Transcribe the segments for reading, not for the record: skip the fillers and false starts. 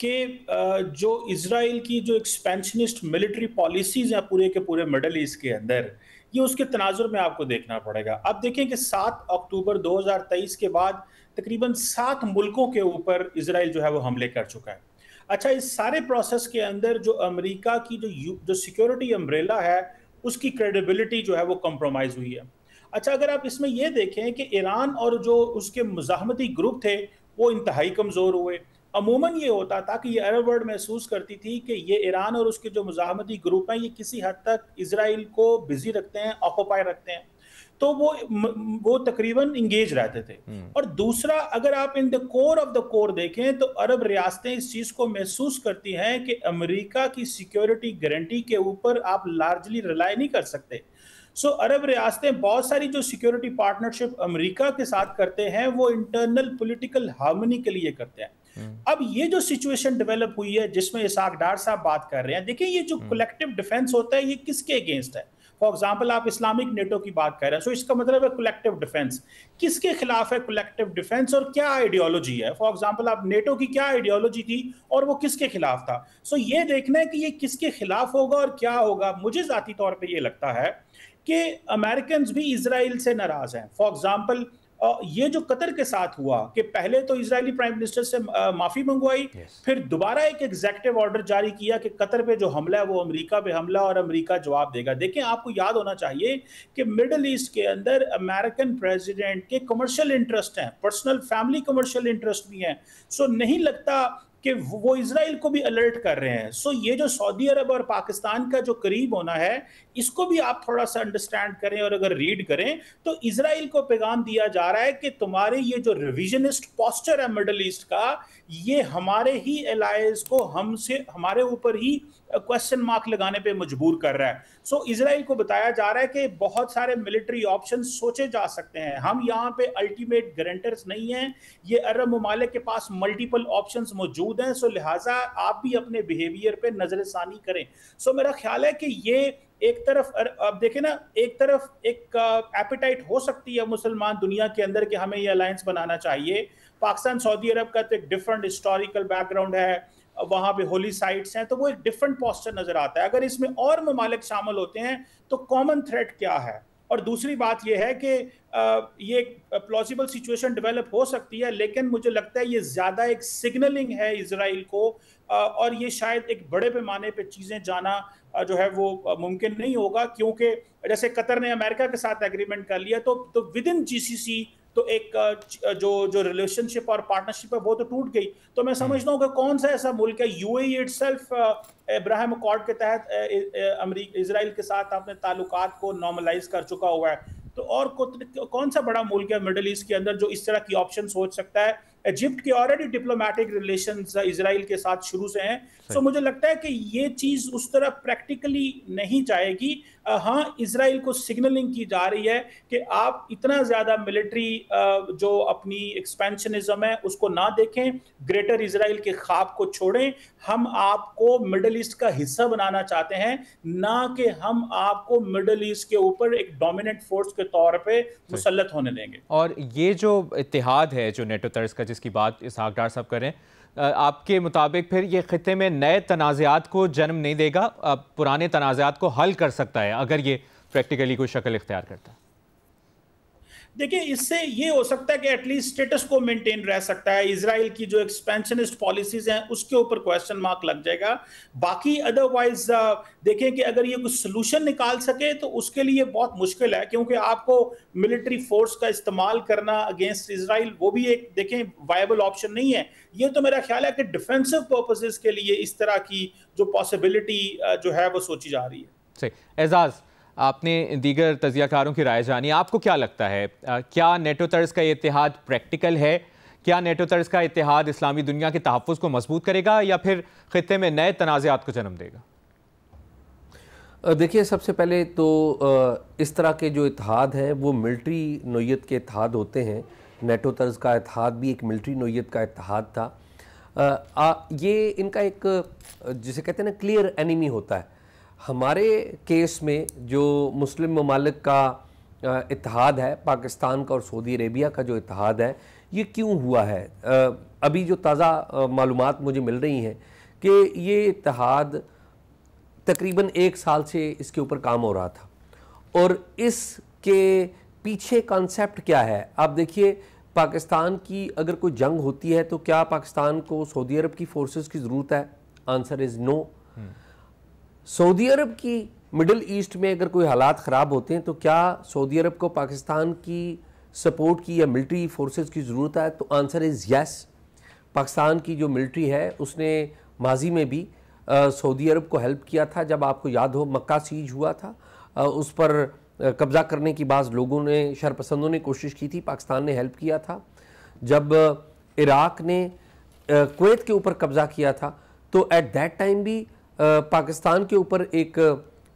کہ جو اسرائیل کی جو ایکسپینشنسٹ ملٹری پالیسیز ہیں پورے کے پورے مڈل ایسٹ کے اندر، یہ اس کے تناظر میں آپ کو دیکھنا پڑے گا. اب دیکھیں کہ 7 اکتوبر 2023 کے بعد تقریباً 7 ملکوں کے اوپر اسرائیل جو ہے وہ حملے کر چکا ہے. اچھا، اس سارے پروسیس کے اندر جو امریکہ کی جو سیکیورٹی امبریلا ہے اس کی کریڈیبلٹی جو ہے وہ کمپرومائز ہوئی ہے. اچھا، اگر آپ اس میں یہ دیکھیں کہ ایران اور جو اس کے مزاحمتی گروپ تھے وہ انتہائی کمزور ہوئے. عموماً یہ ہوتا تھا کہ یہ عرب ورلڈ محسوس کرتی تھی کہ یہ ایران اور اس کے جو مزاحمتی گروپ ہیں یہ کسی حد تک اسرائیل کو بزی رکھتے ہیں، آکوپائی رکھتے ہیں، تو وہ تقریباً انگیج رہتے تھے. اور دوسرا، اگر آپ ان دا کور آف دا کور دیکھیں تو عرب ریاستیں اس چیز کو محسوس کرتی ہیں کہ امریکہ کی سیکیورٹی گارنٹی کے اوپر آپ لارجلی ریلائی نہیں کر سکتے. عرب ریاستیں بہت ساری جو سیکیورٹی پارٹنرشپ امریکہ کے ساتھ کرتے ہیں وہ انٹرنل پولیٹیکل ہارمونی کے لیے کرتے ہیں. اب یہ جو سچویشن ڈیولپ ہوئی ہے جس میں اسحاق ڈار صاحب بات کر رہے ہیں، دیکھیں یہ جو کولیکٹیو ڈیفنس ہوتا ہے یہ کس کے اگینسٹ ہے؟ فار ایگزامپل آپ اسلامک نیٹو کی بات کر رہے ہیں، اس کا مطلب ہے کولیکٹیو ڈیفنس. کس کے خلاف ہے کولیکٹیو ڈیفنس اور کیا آئیڈیالوجی ہے؟ فار ایگزامپل آپ نیٹو کی کیا آئیڈیالوجی تھی اور وہ کس کے خلاف تھا؟ یہ دیکھنا ہے کہ یہ کس کے خلاف ہوگا اور کیا ہوگا. مجھے ذاتی طور پہ یہ لگتا ہے کہ امریکنز بھی اسرائیل سے ناراض ہیں. فار ایگزامپل یہ جو قطر کے ساتھ ہوا کہ پہلے تو اسرائیلی پرائم منسٹر سے معافی منگوائی، پھر دوبارہ ایک ایگزیکٹو آرڈر جاری کیا کہ قطر پہ جو حملہ ہے وہ امریکہ پہ حملہ اور امریکہ جواب دے گا. دیکھیں آپ کو یاد ہونا چاہیے کہ مڈل ایسٹ کے اندر امریکن پریزیڈنٹ کے کمرشل انٹرسٹ ہیں، پرسنل فیملی کمرشل انٹرسٹ بھی ہیں. نہیں لگتا کہ وہ اسرائیل کو بھی الرٹ کر رہے ہیں. یہ جو سعودی عرب اور پاکستان کا جو قریب ہونا ہے اس کو بھی آپ تھوڑا سا انڈرسٹینڈ کریں، اور اگر ریڈ کریں تو اسرائیل کو پیغام دیا جا رہا ہے کہ تمہارے یہ جو ریویژنسٹ پوسچر ہے مڈل ایسٹ کا، یہ ہمارے ہی الائز کو ہمارے اوپر ہی کوسچن مارک لگانے پہ مجبور کر رہا ہے. اسرائیل کو بتایا جا رہا ہے کہ بہت سارے ملٹری آپشن سوچے جا سکتے ہیں، ہم یہاں پہ الٹیمیٹ گارنٹرز نہیں ہیں، یہ عرب ممالک کے پاس ملٹیپل آپشنز موجود ہیں. لہٰذا آپ بھی اپنے بیہیویئر پہ نظر ثانی کریں. میرا خیال ہے کہ یہ ایک طرف اب دیکھیں نا، ایک طرف ایک ایپیٹائٹ ہو سکتی ہے مسلمان دنیا کے اندر کہ ہمیں یہ الائنس بنانا چاہیے. پاکستان سعودی عرب کا تو ایک ڈفرنٹ ہسٹوریکل بیک گراؤنڈ ہے، وہاں پہ ہولی سائٹس ہیں، تو وہ ایک ڈفرنٹ پوسچر نظر آتا ہے. اگر اس میں اور ممالک شامل ہوتے ہیں تو کامن تھریٹ کیا ہے؟ اور دوسری بات یہ ہے کہ یہ پلازیبل سچویشن ڈیولپ ہو سکتی ہے، لیکن مجھے لگتا ہے یہ زیادہ ایک سگنلنگ ہے اسرائیل کو، اور یہ شاید ایک بڑے پیمانے پہ چیزیں جانا جو ہے وہ ممکن نہیں ہوگا، کیونکہ جیسے قطر نے امریکہ کے ساتھ ایگریمنٹ کر لیا تو ود ان جی سی سی تو ایک جو ریلیشن شپ اور پارٹنرشپ ہے وہ تو ٹوٹ گئی. تو میں سمجھتا ہوں کہ کون سا ایسا ملک ہے، you a E it self Ibrahim accord کے تحت اسرائیل کے ساتھ اپنے تعلقات کو نارملائز کر چکا ہوا ہے. تو اور کون سا بڑا ملک ہے مڈل ایسٹ کے اندر جو اس طرح کی آپشن سوچ سکتا ہے؟ ایجپٹ کے آلریڈی ڈپلومیٹک ریلیشنز اسرائیل کے ساتھ شروع سے ہیں. مجھے لگتا ہے کہ یہ چیز اس طرح پریکٹیکلی نہیں جائے گی. ہاں، اسرائیل کو سگنلنگ کی جا رہی ہے کہ آپ اتنا زیادہ ملٹری جو اپنی ایکسپینشنزم ہے اس کو نہ دیکھیں، گریٹر اسرائیل کے خواب کو چھوڑیں. ہم آپ کو مڈل ایسٹ کا حصہ بنانا چاہتے ہیں، نہ کہ ہم آپ کو مڈل ایسٹ کے اوپر ایک ڈومیننٹ فورس کے طور پہ مسلط ہونے دیں گے. اور یہ جو اتحاد ہے جو نیٹو طرز کا جس کی بات اسحاق ڈار صاحب کریں، آپ کے مطابق پھر یہ خطے میں نئے تنازعات کو جنم نہیں دے گا، پرانے تنازعات کو حل کر سکتا ہے اگر یہ پریکٹیکلی کوئی شکل اختیار کرتا ہے؟ دیکھیں، اس سے یہ ہو سکتا ہے کہ ایٹ لیسٹ اسٹیٹس کو مینٹین رہ سکتا ہے. اسرائیل کی جو ایکسپینشنسٹ پالیسیز ہیں اس کے اوپر کویسچن مارک لگ جائے گا. باقی ادروائز دیکھیں کہ اگر یہ کچھ سلوشن نکال سکے تو اس کے لیے بہت مشکل ہے، کیونکہ آپ کو ملٹری فورس کا استعمال کرنا اگینسٹ اسرائیل وہ بھی ایک دیکھیں وائبل آپشن نہیں ہے. یہ تو میرا خیال ہے کہ ڈیفینسو پرپسز کے لیے اس طرح کی جو پاسبلٹی جو ہے وہ سوچی جا رہی ہے. صحیح. اعزاز، آپ نے دیگر تجزیہ کاروں کی رائے جانی، آپ کو کیا لگتا ہے کیا نیٹو طرز کا یہ اتحاد پریکٹیکل ہے؟ کیا نیٹو طرز کا اتحاد اسلامی دنیا کے تحفظ کو مضبوط کرے گا یا پھر خطے میں نئے تنازعات کو جنم دے گا؟ دیکھیے، سب سے پہلے تو اس طرح کے جو اتحاد ہیں وہ ملٹری نوعیت کے اتحاد ہوتے ہیں. نیٹو طرز کا اتحاد بھی ایک ملٹری نوعیت کا اتحاد تھا. یہ ان کا ایک جسے کہتے ہیں نا کلیئر اینیمی ہوتا ہے. ہمارے کیس میں جو مسلم ممالک کا اتحاد ہے، پاکستان کا اور سعودی عربیہ کا جو اتحاد ہے، یہ کیوں ہوا ہے؟ ابھی جو تازہ معلومات مجھے مل رہی ہیں کہ یہ اتحاد تقریباً 1 سال سے اس کے اوپر کام ہو رہا تھا، اور اس کے پیچھے کانسیپٹ کیا ہے؟ آپ دیکھیے، پاکستان کی اگر کوئی جنگ ہوتی ہے تو کیا پاکستان کو سعودی عرب کی فورسز کی ضرورت ہے؟ آنسر از نو۔ سعودی عرب کی مڈل ایسٹ میں اگر کوئی حالات خراب ہوتے ہیں تو کیا سعودی عرب کو پاکستان کی سپورٹ کی یا ملٹری فورسز کی ضرورت ہے؟ تو آنسر از یس۔ پاکستان کی جو ملٹری ہے اس نے ماضی میں بھی سعودی عرب کو ہیلپ کیا تھا، جب آپ کو یاد ہو مکہ سیج ہوا تھا، اس پر قبضہ کرنے کی بعض لوگوں نے، شرپسندوں نے کوشش کی تھی، پاکستان نے ہیلپ کیا تھا۔ جب عراق نے کویت کے اوپر قبضہ کیا تھا تو ایٹ دیٹ ٹائم بھی پاکستان کے اوپر ایک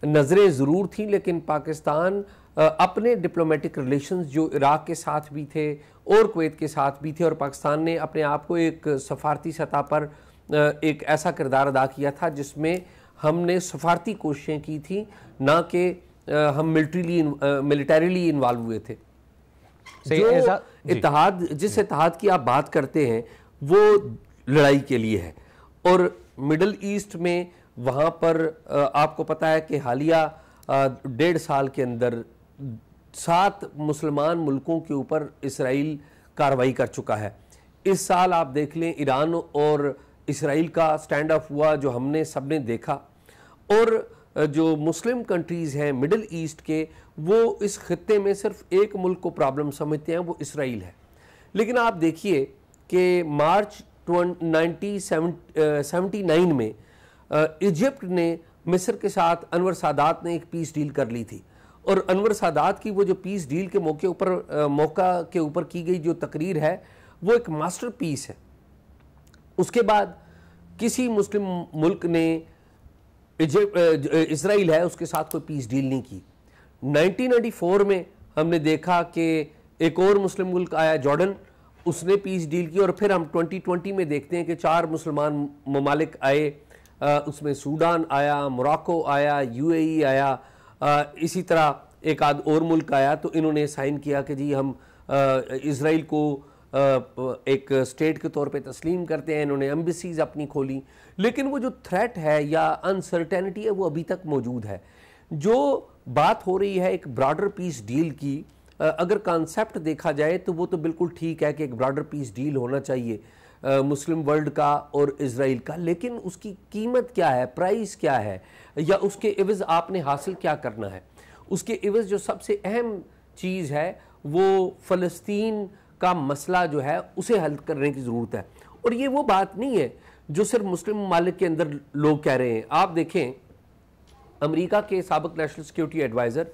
نظریں ضرور تھیں، لیکن پاکستان اپنے ڈپلومیٹک ریلیشنز جو عراق کے ساتھ بھی تھے اور کویت کے ساتھ بھی تھے، اور پاکستان نے اپنے آپ کو ایک سفارتی سطح پر ایک ایسا کردار ادا کیا تھا جس میں ہم نے سفارتی کوششیں کی تھیں، نہ کہ ہم ملٹریلی انوالو ہوئے تھے۔ جو اتحاد، جس اتحاد کی آپ بات کرتے ہیں، وہ لڑائی کے لیے ہے، اور مڈل ایسٹ میں وہاں پر آپ کو پتہ ہے کہ حالیہ 1.5 سال کے اندر 7 مسلمان ملکوں کے اوپر اسرائیل کارروائی کر چکا ہے۔ اس سال آپ دیکھ لیں ایران اور اسرائیل کا سٹینڈ آف ہوا جو ہم نے سب نے دیکھا، اور جو مسلم کنٹریز ہیں مڈل ایسٹ کے، وہ اس خطے میں صرف ایک ملک کو پرابلم سمجھتے ہیں، وہ اسرائیل ہے۔ لیکن آپ دیکھیے کہ مارچ 1979 میں ایجپٹ نے مصر کے ساتھ انور سادات نے ایک پیس ڈیل کر لی تھی، اور انور سادات کی وہ جو پیس ڈیل کے موقع کے اوپر کی گئی جو تقریر ہے، وہ ایک ماسٹر پیس ہے۔ اس کے بعد کسی مسلم ملک نے، اسرائیل ہے، اس کے ساتھ کوئی پیس ڈیل نہیں کی۔ 1994 میں ہم نے دیکھا کہ ایک اور مسلم ملک آیا، جارڈن، اس نے پیس ڈیل کی، اور پھر ہم 2020 میں دیکھتے ہیں کہ 4 مسلمان ممالک آئے، اس میں سوڈان آیا، موراکو آیا، UAE آیا، اسی طرح ایک آدھ اور ملک آیا، تو انہوں نے سائن کیا کہ جی ہم اسرائیل کو ایک اسٹیٹ کے طور پہ تسلیم کرتے ہیں۔ انہوں نے ایمبیسیز اپنی کھولی، لیکن وہ جو تھریٹ ہے یا انسرٹینٹی ہے وہ ابھی تک موجود ہے۔ جو بات ہو رہی ہے ایک براڈر پیس ڈیل کی، اگر کانسیپٹ دیکھا جائے تو وہ تو بالکل ٹھیک ہے کہ ایک براڈر پیس ڈیل ہونا چاہیے مسلم ورلڈ کا اور اسرائیل کا، لیکن اس کی قیمت کیا ہے، پرائز کیا ہے، یا اس کے عوض آپ نے حاصل کیا کرنا ہے؟ اس کے عوض جو سب سے اہم چیز ہے وہ فلسطین کا مسئلہ جو ہے اسے حل کرنے کی ضرورت ہے، اور یہ وہ بات نہیں ہے جو صرف مسلم ممالک کے اندر لوگ کہہ رہے ہیں۔ آپ دیکھیں امریکہ کے سابق نیشنل سیکیورٹی ایڈوائزر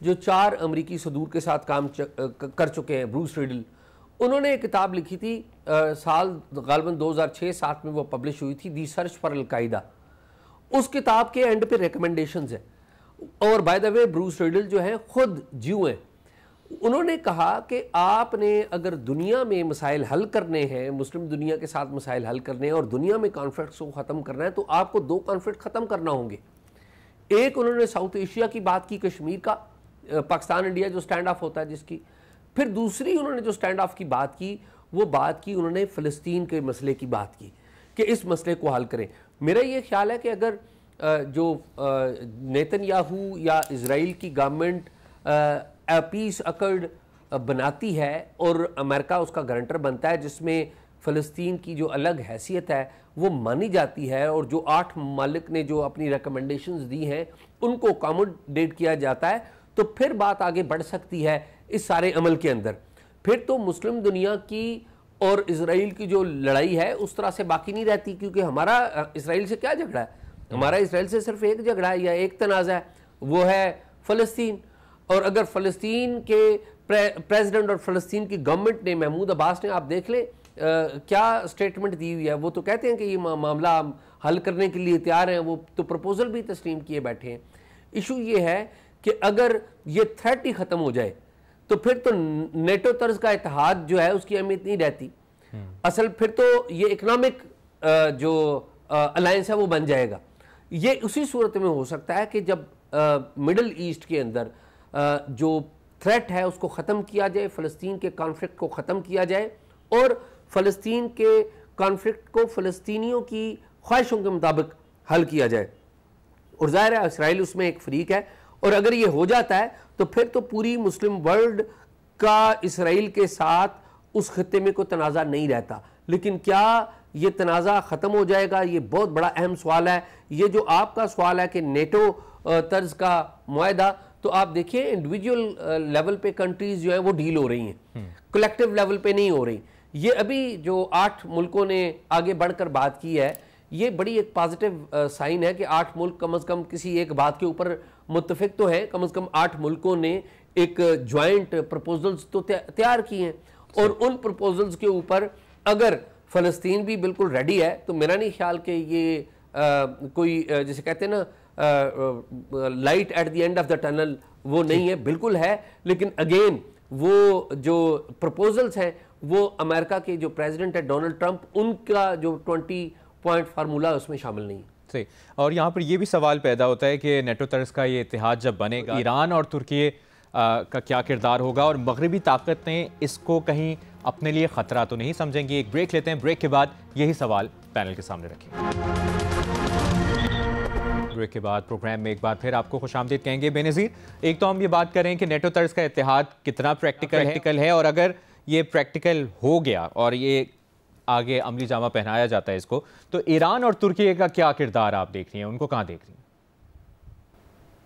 جو 4 امریکی صدور کے ساتھ کام کر چکے ہیں، بروس ریڈل، انہوں نے ایک کتاب لکھی تھی، سال غالباً 2006-07 میں وہ پبلش ہوئی تھی، دی سرچ فار القاعدہ۔ اس کتاب کے اینڈ پہ ریکمنڈیشنز ہیں، اور by the way Bruce riddle جو ہیں خود جیو ہیں۔ انہوں نے کہا کہ آپ نے اگر دنیا میں مسائل حل کرنے ہیں، مسلم دنیا کے ساتھ مسائل حل کرنے ہیں اور دنیا میں کانفلکٹس کو ختم کرنا ہے، تو آپ کو 2 کانفلکٹ ختم کرنا ہوں گے۔ ایک انہوں نے ساؤتھ ایشیا کی بات کی، کشمیر کا، پاکستان انڈیا جو سٹینڈ آف ہوتا ہے جس کی، پھر دوسری انہوں نے جو سٹینڈ آف کی بات کی، وہ بات کی انہوں نے فلسطین کے مسئلے کی بات کی کہ اس مسئلے کو حل کریں۔ میرا یہ خیال ہے کہ اگر جو نیتن یاہو یا اسرائیل کی گورنمنٹ پیس اکرڈ بناتی ہے اور امریکہ اس کا گارنٹر بنتا ہے، جس میں فلسطین کی جو الگ حیثیت ہے وہ مانی جاتی ہے، اور جو 8 ممالک نے جو اپنی ریکمنڈیشنز دی ہیں ان کو اکاموڈیٹ کیا جاتا ہے، تو پھر بات آگے بڑھ سکتی ہے اس سارے عمل کے اندر۔ پھر تو مسلم دنیا کی اور اسرائیل کی جو لڑائی ہے اس طرح سے باقی نہیں رہتی، کیونکہ ہمارا اسرائیل سے کیا جھگڑا ہے؟ ہمارا اسرائیل سے صرف ایک جھگڑا ہے یا ایک تنازع ہے، وہ ہے فلسطین۔ اور اگر فلسطین کے پریزیڈنٹ اور فلسطین کی گورنمنٹ نے، محمود عباس نے، آپ دیکھ لیں کیا سٹیٹمنٹ دی ہوئی ہے، وہ تو کہتے ہیں کہ یہ معاملہ ہم حل کرنے کے لیے تیار ہیں، وہ تو پروپوزل بھی تسلیم کیے بیٹھے ہیں۔ ایشو یہ ہے کہ اگر یہ تھریٹ ہی ختم ہو جائے تو پھر تو نیٹو طرز کا اتحاد جو ہے اس کی اہمیت نہیں رہتی۔ اصل پھر تو یہ اکنامک جو الائنس ہے وہ بن جائے گا۔ یہ اسی صورت میں ہو سکتا ہے کہ جب مڈل ایسٹ کے اندر جو تھریٹ ہے اس کو ختم کیا جائے، فلسطین کے کانفلکٹ کو ختم کیا جائے، اور فلسطین کے کانفلکٹ کو فلسطینیوں کی خواہشوں کے مطابق حل کیا جائے. اور ظاہر ہے اسرائیل اس میں ایک فریق ہے, اور اگر یہ ہو جاتا ہے تو پھر تو پوری مسلم ورلڈ کا اسرائیل کے ساتھ اس خطے میں کوئی تنازع نہیں رہتا. لیکن کیا یہ تنازع ختم ہو جائے گا؟ یہ بہت بڑا اہم سوال ہے. یہ جو آپ کا سوال ہے کہ نیٹو طرز کا معاہدہ, تو آپ دیکھیں انڈیویجول لیول پہ کنٹریز جو ہیں وہ ڈیل ہو رہی ہیں, کلیکٹیو لیول پہ نہیں ہو رہی. یہ ابھی جو 8 ملکوں نے آگے بڑھ کر بات کی ہے, یہ بڑی ایک پازیٹیو سائن ہے کہ 8 ملک کم از کم کسی ایک بات کے اوپر متفق تو ہیں. کم از کم 8 ملکوں نے ایک جوائنٹ پروپوزلز تو تیار کی ہیں, اور ان پروپوزلز کے اوپر اگر فلسطین بھی بالکل ریڈی ہے تو میرا نہیں خیال کہ یہ کوئی جسے کہتے ہیں نا light at the end of the tunnel, وہ نہیں ہے, بالکل ہے. لیکن اگین وہ جو پروپوزلز ہیں وہ امریکہ کے جو پریزیڈنٹ ہے ڈونلڈ ٹرمپ, ان کا جو 20 پوائنٹ فارمولہ اس میں شامل نہیں ہے. صحیح. اور یہاں پر یہ بھی سوال پیدا ہوتا ہے کہ نیٹو طرز کا یہ اتحاد جب بنے گا, ایران اور ترکی کا کیا کردار ہوگا, اور مغربی طاقتیں اس کو کہیں اپنے لیے خطرہ تو نہیں سمجھیں گی؟ ایک بریک لیتے ہیں, بریک کے بعد یہی سوال پینل کے سامنے رکھیں. بریک کے بعد پروگرام میں ایک بار پھر آپ کو خوش آمدید کہیں گے. بے نظیر, ایک تو ہم یہ بات کریں کہ نیٹو طرز کا اتحاد کتنا پریکٹیکل ہے, اور اگر یہ پریکٹیکل ہو گیا اور یہ آگے عملی جامہ پہنایا جاتا ہے اس کو, تو ایران اور ترکی کا کیا کردار آپ دیکھ رہی ہیں, ان کو کہاں دیکھ رہی ہیں؟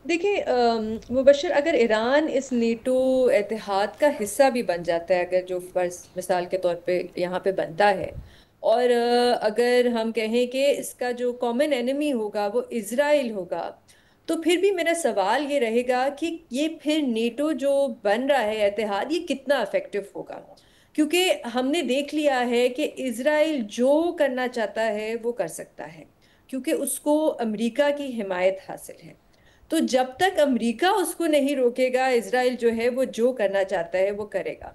دیکھیں مبشر, اگر ایران اس نیٹو اتحاد کا حصہ بھی بن جاتا ہے, اگر جو فرض مثال کے طور پہ یہاں پہ بنتا ہے, اور اگر ہم کہیں کہ اس کا جو کامن انیمی ہوگا وہ اسرائیل ہوگا, تو پھر بھی میرا سوال یہ رہے گا کہ یہ پھر نیٹو جو بن رہا ہے اتحاد, یہ کتنا افیکٹو ہوگا. کیونکہ ہم نے دیکھ لیا ہے کہ اسرائیل جو کرنا چاہتا ہے وہ کر سکتا ہے, کیونکہ اس کو امریکہ کی حمایت حاصل ہے. تو جب تک امریکہ اس کو نہیں روکے گا, اسرائیل جو ہے وہ جو کرنا چاہتا ہے وہ کرے گا.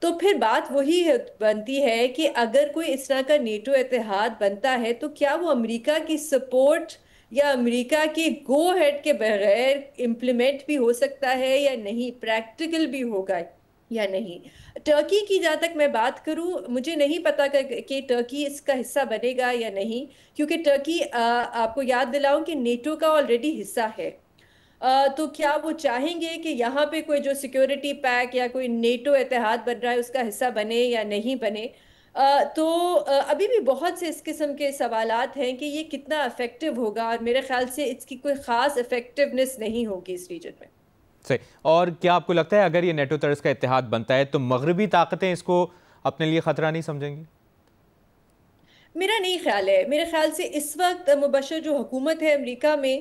تو پھر بات وہی بنتی ہے کہ اگر کوئی اس طرح کا نیٹو اتحاد بنتا ہے تو کیا وہ امریکہ کی سپورٹ یا امریکہ کی گو ہیڈ کے بغیر امپلیمنٹ بھی ہو سکتا ہے یا نہیں, پریکٹیکل بھی ہوگا یا نہیں. ٹرکی کی جہاں تک میں بات کروں, مجھے نہیں پتا کہ ٹرکی اس کا حصہ بنے گا یا نہیں, کیونکہ ٹرکی آپ کو یاد دلاؤں کہ نیٹو کا آلریڈی حصہ ہے. تو کیا وہ چاہیں گے کہ یہاں پہ کوئی جو سیکیورٹی پیک یا کوئی نیٹو اتحاد بن رہا ہے اس کا حصہ بنے یا نہیں بنے؟ تو ابھی بھی بہت سے اس قسم کے سوالات ہیں کہ یہ کتنا افیکٹو ہوگا, اور میرے خیال سے اس کی کوئی خاص افیکٹونیس نہیں ہوگی اس ریجن میں. صحیح. اور کیا آپ کو لگتا ہے اگر یہ نیٹو طرز کا اتحاد بنتا ہے تو مغربی طاقتیں اس کو اپنے لیے خطرہ نہیں سمجھیں گی؟ میرا نہیں خیال ہے. میرے خیال سے اس وقت مبشر جو حکومت ہے امریکہ میں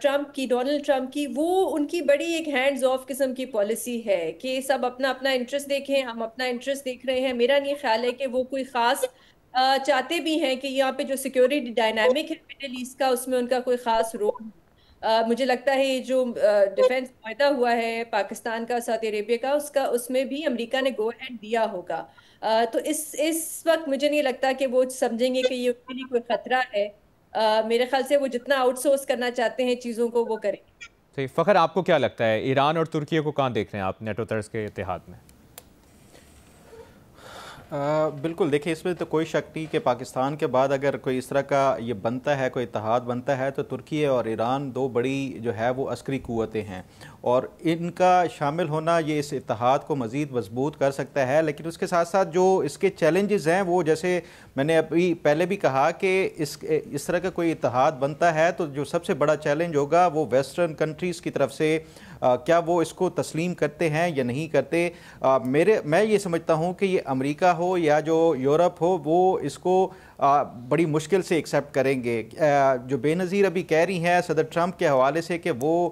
ٹرمپ کی, ڈونلڈ ٹرمپ کی, وہ ان کی بڑی ایک ہینڈز آف قسم کی پالیسی ہے کہ سب اپنا اپنا انٹرسٹ دیکھیں, ہم اپنا انٹرسٹ دیکھ رہے ہیں. میرا نہیں خیال ہے کہ وہ کوئی خاص چاہتے بھی ہیں کہ یہاں پہ جو سیکیورٹی ڈائنامک ہے مڈل ایسٹ کا, اس میں ان کا کوئی خاص رول. مجھے لگتا ہے یہ جو ڈیفنس معاہدہ ہوا ہے پاکستان کا سعودی عربیہ کا, اس میں بھی امریکہ نے گو ہیڈ دیا ہوگا. تو اس وقت مجھے نہیں لگتا کہ وہ سمجھیں گے کہ یہ ان کے لیے کوئی خطرہ ہے. میرے خیال سے وہ جتنا آؤٹ سورس کرنا چاہتے ہیں چیزوں کو وہ کریں. صحیح. فخر, آپ کو کیا لگتا ہے ایران اور ترکی کو کہاں دیکھ رہے ہیں آپ نیٹو طرز کے اتحاد میں؟ بالکل, دیکھیں اس میں تو کوئی شک نہیں کہ پاکستان کے بعد اگر کوئی اس طرح کا یہ بنتا ہے, کوئی اتحاد بنتا ہے, تو ترکی اور ایران دو بڑی جو ہے وہ عسکری قوتیں ہیں, اور ان کا شامل ہونا یہ اس اتحاد کو مزید مضبوط کر سکتا ہے. لیکن اس کے ساتھ ساتھ جو اس کے چیلنجز ہیں وہ, جیسے میں نے ابھی پہلے بھی کہا کہ اس طرح کا کوئی اتحاد بنتا ہے تو جو سب سے بڑا چیلنج ہوگا وہ ویسٹرن کنٹریز کی طرف سے, کیا وہ اس کو تسلیم کرتے ہیں یا نہیں کرتے. میں یہ سمجھتا ہوں کہ یہ امریکہ ہو یا جو یورپ ہو, وہ اس کو بڑی مشکل سے ایکسیپٹ کریں گے. جو بے نظیر ابھی کہہ رہی ہیں صدر ٹرمپ کے حوالے سے کہ وہ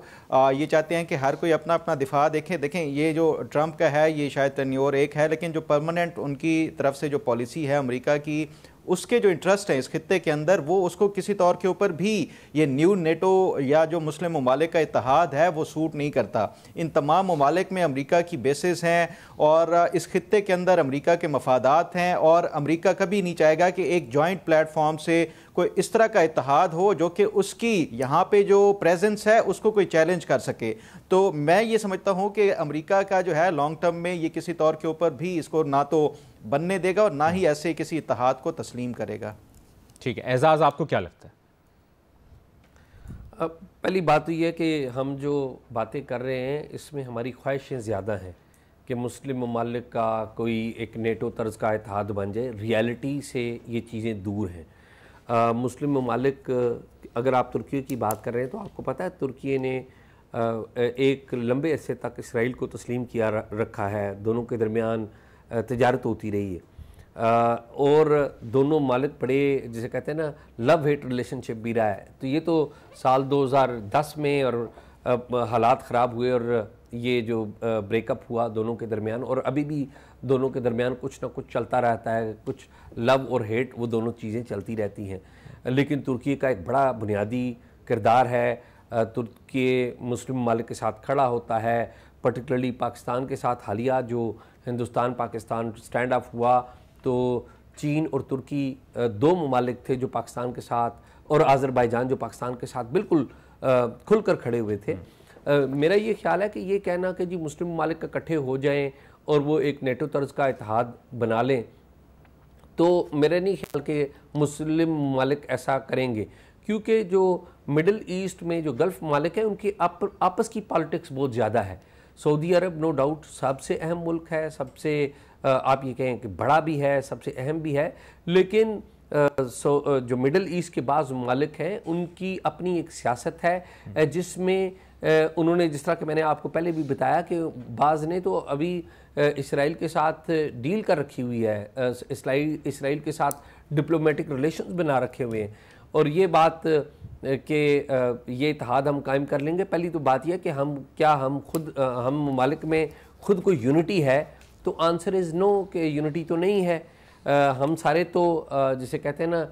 یہ چاہتے ہیں کہ ہر کوئی اپنا اپنا دفاع دیکھیں یہ جو ٹرمپ کا ہے یہ شاید ٹینیور ایک ہے, لیکن جو پرماننٹ ان کی طرف سے جو پالیسی ہے امریکہ کی, اس کے جو انٹرسٹ ہیں اس خطے کے اندر, وہ اس کو کسی طور کے اوپر بھی یہ نیو نیٹو یا جو مسلم ممالک کا اتحاد ہے وہ سوٹ نہیں کرتا. ان تمام ممالک میں امریکہ کی بیسز ہیں اور اس خطے کے اندر امریکہ کے مفادات ہیں, اور امریکہ کبھی نہیں چاہے گا کہ ایک جوائنٹ پلیٹ فارم سے کوئی اس طرح کا اتحاد ہو جو کہ اس کی یہاں پہ جو پریزنس ہے اس کو کوئی چیلنج کر سکے. تو میں یہ سمجھتا ہوں کہ امریکہ کا جو ہے لانگ ٹرم میں یہ کسی طور کے اوپر بھی اس کو نہ تو بننے دے گا اور نہ ہی ایسے کسی اتحاد کو تسلیم کرے گا. ٹھیک ہے اعزاز، آپ کو کیا لگتا ہے؟ پہلی بات تو یہ ہے کہ ہم جو باتیں کر رہے ہیں اس میں ہماری خواہشیں زیادہ ہیں کہ مسلم ممالک کا کوئی ایک نیٹو طرز کا اتحاد بن جائے. ریالٹی سے یہ چیزیں دور ہیں. مسلم ممالک، اگر آپ ترکی کی بات کر رہے ہیں تو آپ کو پتہ ہے ترکی نے ایک لمبے عرصے تک اسرائیل کو تسلیم کیا رکھا ہے. دونوں کے درمیان تجارت ہوتی رہی ہے اور دونوں ممالک بڑے جسے کہتے ہیں نا لو ہیٹ ریلیشن شپ بھی رہا ہے. تو یہ تو سال 2010 میں اور حالات خراب ہوئے اور یہ جو بریک اپ ہوا دونوں کے درمیان، اور ابھی بھی دونوں کے درمیان کچھ نہ کچھ چلتا رہتا ہے، کچھ لو اور ہیٹ، وہ دونوں چیزیں چلتی رہتی ہیں. لیکن ترکی کا ایک بڑا بنیادی کردار ہے. ترکی مسلم ممالک کے ساتھ کھڑا ہوتا ہے، پرٹیکولرلی پاکستان کے ساتھ. حالیہ جو ہندوستان پاکستان سٹینڈ اپ ہوا تو چین اور ترکی دو ممالک تھے جو پاکستان کے ساتھ، اور آذربائیجان جو پاکستان کے ساتھ بالکل کھل کر کھڑے ہوئے تھے. میرا یہ خیال ہے کہ یہ کہنا کہ جی مسلم ممالک اکٹھے ہو جائیں اور وہ ایک نیٹو طرز کا اتحاد بنا لیں، تو میرا نہیں خیال کہ مسلم ممالک ایسا کریں گے، کیونکہ جو مڈل ایسٹ میں جو گلف ممالک ہیں ان کی آپس کی پالیٹکس بہت زیادہ ہے. سعودی عرب نو ڈاؤٹ سب سے اہم ملک ہے، سب سے آپ یہ کہیں کہ بڑا بھی ہے، سب سے اہم بھی ہے، لیکن جو مڈل ایسٹ کے بعض ممالک ہیں ان کی اپنی ایک سیاست ہے جس میں انہوں نے، جس طرح کہ میں نے آپ کو پہلے بھی بتایا کہ بعض نے تو ابھی اسرائیل کے ساتھ ڈیل کر رکھی ہوئی ہے، اسرائیل کے ساتھ ڈپلومیٹک ریلیشنز بنا رکھے ہوئے ہیں. اور یہ بات کہ یہ اتحاد ہم قائم کر لیں گے، پہلی تو بات یہ ہے کہ ہم ممالک میں خود کوئی یونٹی ہے، تو آنسر از نو کہ یونٹی تو نہیں ہے. ہم سارے تو جسے کہتے ہیں نا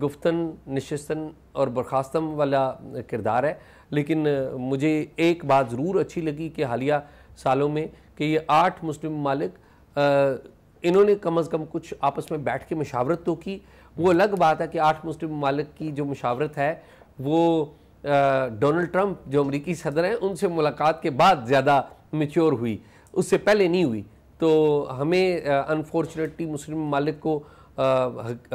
گفتن نشستن اور برخاستم والا کردار ہے. لیکن مجھے ایک بات ضرور اچھی لگی کہ حالیہ سالوں میں کہ یہ 8 مسلم ممالک انہوں نے کم از کم کچھ آپس میں بیٹھ کے مشاورت تو کی. وہ الگ بات ہے کہ 8 مسلم ممالک کی جو مشاورت ہے وہ ڈونلڈ ٹرمپ جو امریکی صدر ہیں ان سے ملاقات کے بعد زیادہ میچور ہوئی، اس سے پہلے نہیں ہوئی. تو ہمیں انفارچونیٹلی مسلم ممالک کو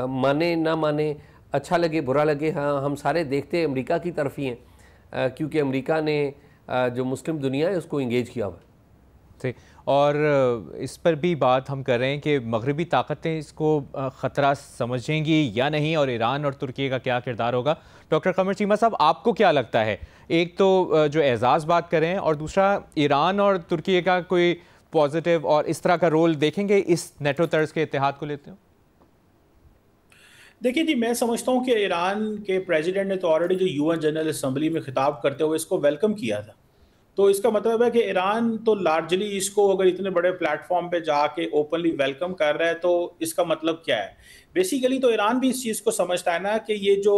مانے نہ مانے، اچھا لگے برا لگے، ہم سارے دیکھتے امریکہ کی طرف ہی ہیں، کیونکہ امریکہ نے جو مسلم دنیا ہے اس کو انگیج کیا ہوا ہے. اور اس پر بھی بات ہم کر رہے ہیں کہ مغربی طاقتیں اس کو خطرہ سمجھیں گی یا نہیں، اور ایران اور ترکی کا کیا کردار ہوگا. ڈاکٹر قمر چیمہ صاحب، آپ کو کیا لگتا ہے؟ ایک تو جو اعزاز بات کریں اور دوسرا ایران اور ترکی کا کوئی پازیٹیو اور اس طرح کا رول دیکھیں گے اس نیٹو طرز کے اتحاد کو لیتے ہوں؟ دیکھیں جی، میں سمجھتا ہوں کہ ایران کے پریزیڈنٹ نے تو آلریڈی جو UN جنرل اسمبلی میں خطاب کرتے ہوئے اس کو ویلکم کیا تھا. تو اس کا مطلب ہے کہ ایران تو لارجلی اس کو اگر اتنے بڑے پلیٹ فارم پہ جا کے اوپنلی ویلکم کر رہا ہے تو اس کا مطلب کیا ہے؟ بیسیکلی تو ایران بھی اس چیز کو سمجھتا ہے نا کہ یہ جو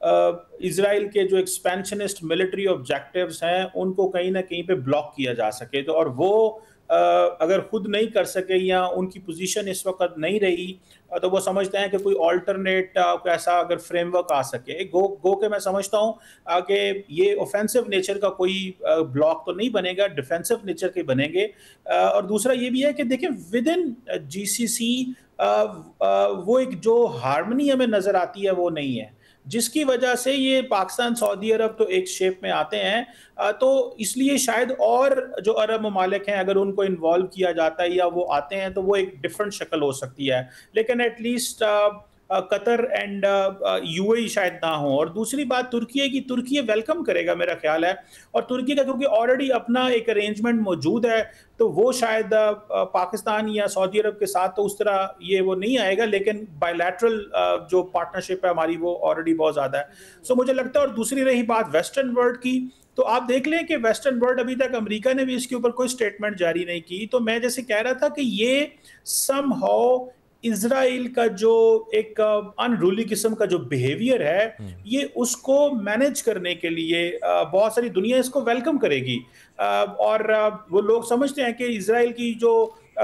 اسرائیل کے جو ایکسپینشنسٹ ملٹری آبجیکٹیوز ہیں ان کو کہیں نہ کہیں پہ بلاک کیا جا سکے. تو اور وہ اگر خود نہیں کر سکے یا ان کی پوزیشن اس وقت نہیں رہی تو وہ سمجھتے ہیں کہ کوئی آلٹرنیٹ ایسا اگر فریم ورک آ سکے. گو کہ میں سمجھتا ہوں کہ یہ اوفینسو نیچر کا کوئی بلاک تو نہیں بنے گا، ڈیفینسو نیچر کے بنیں گے. اور دوسرا یہ بھی ہے کہ دیکھیں ود ان GCC وہ ایک جو ہارمنی ہمیں نظر آتی ہے وہ نہیں ہے، جس کی وجہ سے یہ پاکستان سعودی عرب تو ایک شیپ میں آتے ہیں. تو اس لیے شاید اور جو عرب ممالک ہیں اگر ان کو انوالو کیا جاتا ہے یا وہ آتے ہیں تو وہ ایک ڈیفرنٹ شکل ہو سکتی ہے، لیکن at least Qatar and UAE شاید نہ ہوں. اور دوسری بات ترکی ویلکم کرے گا میرا خیال ہے، اور ترکی کا کیونکہ آلریڈی اپنا ایک ارینجمنٹ موجود ہے تو وہ شاید پاکستان یا سعودی عرب کے ساتھ تو اس طرح یہ وہ نہیں آئے گا، لیکن بائی لیٹرل جو پارٹنرشپ ہے ہماری وہ آلریڈی بہت زیادہ ہے. مجھے لگتا ہے. اور دوسری رہی بات ویسٹرن ورلڈ کی، تو آپ دیکھ لیں کہ ویسٹرن ورلڈ ابھی تک امریکہ نے بھی اس کے اوپر کوئی سٹیٹمنٹ جاری نہیں کی. تو میں جیسے کہہ رہا تھا کہ یہ سم ہاؤ اسرائیل کا جو ایک ان رولی قسم کا جو بیہیویئر ہے یہ اس کو مینیج کرنے کے لیے بہت ساری دنیا اس کو ویلکم کرے گی. اور وہ لوگ سمجھتے ہیں کہ اسرائیل کی جو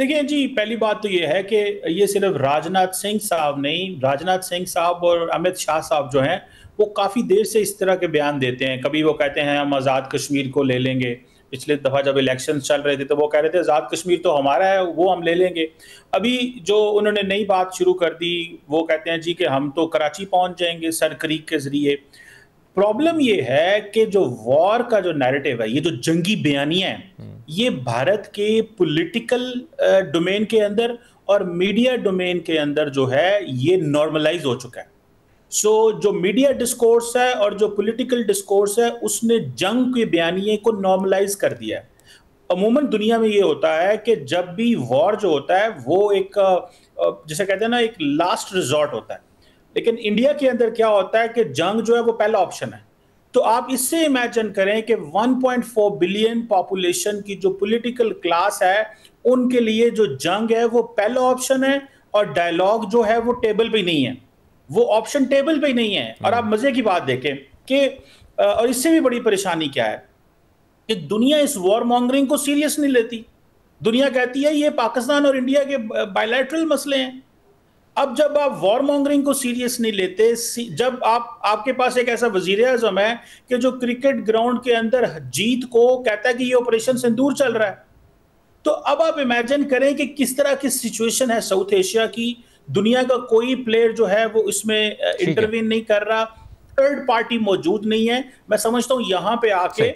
دیکھیں جی، پہلی بات تو یہ ہے کہ یہ صرف راجناتھ سنگھ صاحب نہیں، راجناتھ سنگھ صاحب اور امت شاہ صاحب جو ہیں وہ کافی دیر سے اس طرح کے بیان دیتے ہیں. کبھی وہ کہتے ہیں ہم آزاد کشمیر کو لے لیں گے. پچھلے دفعہ جب الیکشن چل رہے تھے تو وہ کہہ رہے تھے آزاد کشمیر تو ہمارا ہے، وہ ہم لے لیں گے. ابھی جو انہوں نے نئی بات شروع کر دی، وہ کہتے ہیں جی کہ ہم تو کراچی پہنچ جائیں گے سر کریک کے ذریعے. پرابلم یہ ہے کہ جو وار کا جو نیریٹو ہے، یہ جو جنگی بیانیاں ہیں، یہ بھارت کے پولیٹیکل ڈومین کے اندر اور میڈیا ڈومین کے اندر جو ہے یہ نارملائز ہو چکا ہے. سو جو میڈیا ڈسکورس ہے اور جو پولیٹیکل ڈسکورس ہے اس نے جنگ کے بیانیے کو نارملائز کر دیا ہے. عموماً دنیا میں یہ ہوتا ہے کہ جب بھی وار جو ہوتا ہے وہ ایک جیسے کہتے ہیں نا ایک لاسٹ ریزورٹ ہوتا ہے، لیکن انڈیا کے اندر کیا ہوتا ہے کہ جنگ جو ہے وہ پہلا آپشن ہے. تو آپ اس سے امیجن کریں کہ 1.4 بلین پاپولیشن کی جو پولیٹیکل کلاس ہے ان کے لیے جو جنگ ہے وہ پہلا آپشن ہے، اور ڈائلاگ جو ہے وہ ٹیبل پہ نہیں ہے، وہ آپشن ٹیبل پہ نہیں ہے. اور آپ مزے کی بات دیکھیں کہ اور اس سے بھی بڑی پریشانی کیا ہے کہ دنیا اس وار مانگرنگ کو سیریس نہیں لیتی. دنیا کہتی ہے یہ پاکستان اور انڈیا کے بائیلیٹرل مسئلے ہیں. اب جب آپ وار مانگرنگ کو سیریس نہیں لیتے، جب آپ کے پاس ایک ایسا وزیر اعظم ہے کہ جو کرکٹ گراؤنڈ کے اندر جیت کو کہتا ہے کہ یہ آپریشن سندور چل رہا ہے، تو اب آپ امیجن کریں کہ کس طرح کی سچویشن ہے ساؤتھ ایشیا کی. دنیا کا کوئی پلیئر جو ہے وہ اس میں انٹروین نہیں کر رہا، تھرڈ پارٹی موجود نہیں ہے. میں سمجھتا ہوں یہاں پہ آ کے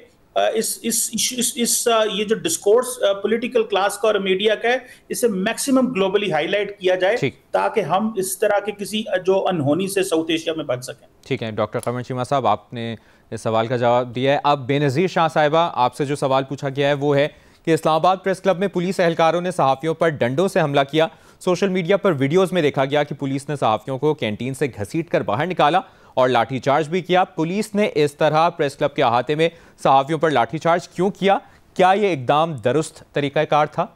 یہ جو ڈسکورس پولیٹیکل کلاس کا اور میڈیا کا ہے اسے میکسیمم گلوبلی ہائی لائٹ کیا جائے تاکہ ہم اس طرح کے کسی جو انہونی سے ساؤتھ ایشیا میں بچ سکیں. ٹھیک ہے ڈاکٹر قمر چیمہ صاحب، آپ نے اس سوال کا جواب دیا ہے. اب بے نظیر شاہ صاحبہ، آپ سے جو سوال پوچھا گیا ہے وہ ہے کہ اسلام آباد پریس کلب میں پولیس اہلکاروں نے صحافیوں پر ڈنڈوں سے حملہ کیا. سوشل میڈیا پر ویڈیوز میں دیکھا گیا کہ پولیس نے صحافیوں کو کینٹین سے گھسیٹ کر باہر نکالا اور لاٹھی چارج بھی کیا. پولیس نے اس طرح پریس کلب کے احاطے میں صحافیوں پر لاٹھی چارج کیوں کیا؟ کیا یہ اقدام درست طریقہ کار تھا؟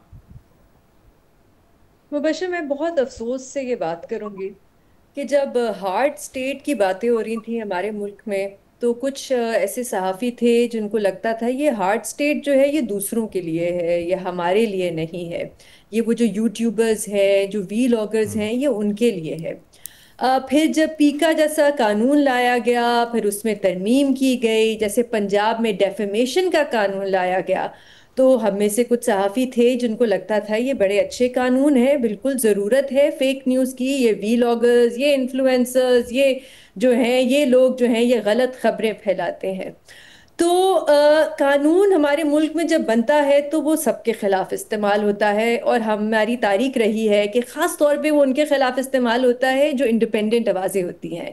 مبشر، میں بہت افسوس سے یہ بات کروں گی کہ جب ہارڈ سٹیٹ کی باتیں ہو رہی تھیں ہمارے ملک میں تو کچھ ایسے صحافی تھے جن کو لگتا تھا یہ ہارڈ سٹیٹ جو ہے یہ دوسروں کے لیے ہے، یہ ہمارے لیے نہیں ہے، یہ وہ جو یوٹیوبرز ہیں، جو ویلاگرز ہیں، یہ ان کے لیے ہے. پھر جب پیکا جیسا قانون لایا گیا، پھر اس میں ترمیم کی گئی، جیسے پنجاب میں ڈیفیمیشن کا قانون لایا گیا، تو ہم میں سے کچھ صحافی تھے جن کو لگتا تھا یہ بڑے اچھے قانون ہیں، بالکل ضرورت ہے فیک نیوز کی، یہ ویلاگرز، یہ انفلوئنسرز، یہ جو ہیں یہ لوگ جو ہیں یہ غلط خبریں پھیلاتے ہیں. تو قانون ہمارے ملک میں جب بنتا ہے تو وہ سب کے خلاف استعمال ہوتا ہے، اور ہماری تاریخ رہی ہے کہ خاص طور پہ وہ ان کے خلاف استعمال ہوتا ہے جو انڈیپینڈنٹ آوازیں ہوتی ہیں،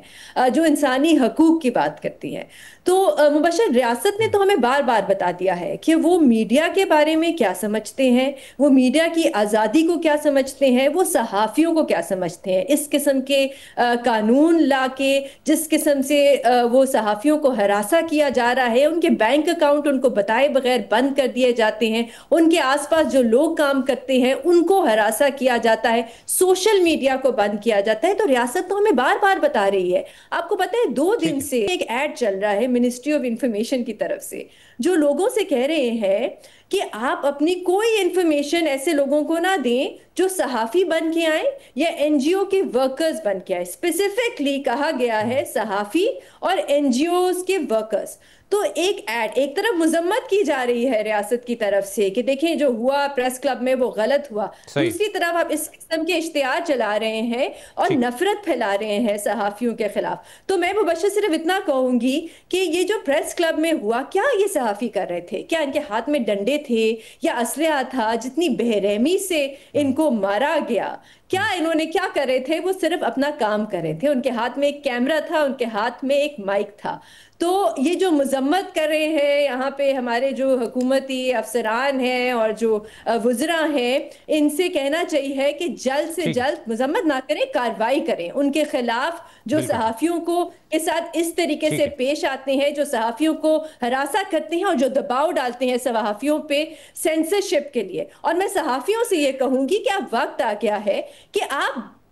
جو انسانی حقوق کی بات کرتی ہیں. تو مبشر، ریاست نے تو ہمیں بار بار بتا دیا ہے کہ وہ میڈیا کے بارے میں کیا سمجھتے ہیں، وہ میڈیا کی آزادی کو کیا سمجھتے ہیں، وہ صحافیوں کو کیا سمجھتے ہیں. اس قسم کے قانون لا کے جس قسم سے وہ صحافیوں کو ہراساں کیا جا رہا ہے، ان کے بینک اکاؤنٹ ان کو بتائے بغیر بند کر دیے جاتے ہیں، ان کے آس پاس جو لوگ کام کرتے ہیں ان کو ہراساں کیا جاتا ہے، سوشل میڈیا کو بند کیا جاتا ہے. تو ریاست تو ہمیں بار بار بتا رہی ہے. آپ کو پتہ ہے 2 دن سے ایک ایڈ چل رہا ہے منسٹری آف انفارمیشن کی طرف سے جو لوگوں سے کہہ رہے ہیں کہ آپ اپنی کوئی انفارمیشن ایسے لوگوں کو نہ دیں جو صحافی بن کے آئیں یا این جی او کے ورکرز بن کے آئیں. اسپیسیفکلی کہا گیا ہے صحافی اور این جی اوز کے ورکرز. تو ایک ایڈ ایک طرف مذمت کی جا رہی ہے ریاست کی طرف سے کہ دیکھیں جو ہوا پریس کلب میں وہ غلط ہوا، دوسری طرف آپ اس قسم کے اشتہار چلا رہے ہیں اور نفرت پھیلا رہے ہیں صحافیوں کے خلاف. تو میں مبشر صرف اتنا کہوں گی کہ یہ جو پریس کلب میں ہوا، کیا یہ صحافی کر رہے تھے؟ کیا ان کے ہاتھ میں ڈنڈے تھے یا اسلحہ تھا؟ جتنی بے رحمی سے ان کو مارا گیا، کیا انہوں نے کیا کر رہے تھے؟ وہ صرف اپنا کام کر رہے تھے. ان کے ہاتھ میں ایک کیمرہ تھا، ان کے ہاتھ میں ایک مائک تھا. تو یہ جو مذمت کر رہے ہیں یہاں پہ ہمارے جو حکومتی افسران ہیں اور جو وزراء ہیں، ان سے کہنا چاہیے کہ جلد سے جلد مذمت نہ کریں، کارروائی کریں ان کے خلاف جو صحافیوں کو کے ساتھ اس طریقے سے پیش آتے ہیں، جو صحافیوں کو ہراساں کرتے ہیں اور جو دباؤ ڈالتے ہیں صحافیوں پہ سینسرشپ کے لیے. اور میں صحافیوں سے یہ کہوں گی کہ اب وقت آ گیا ہے کہ آپ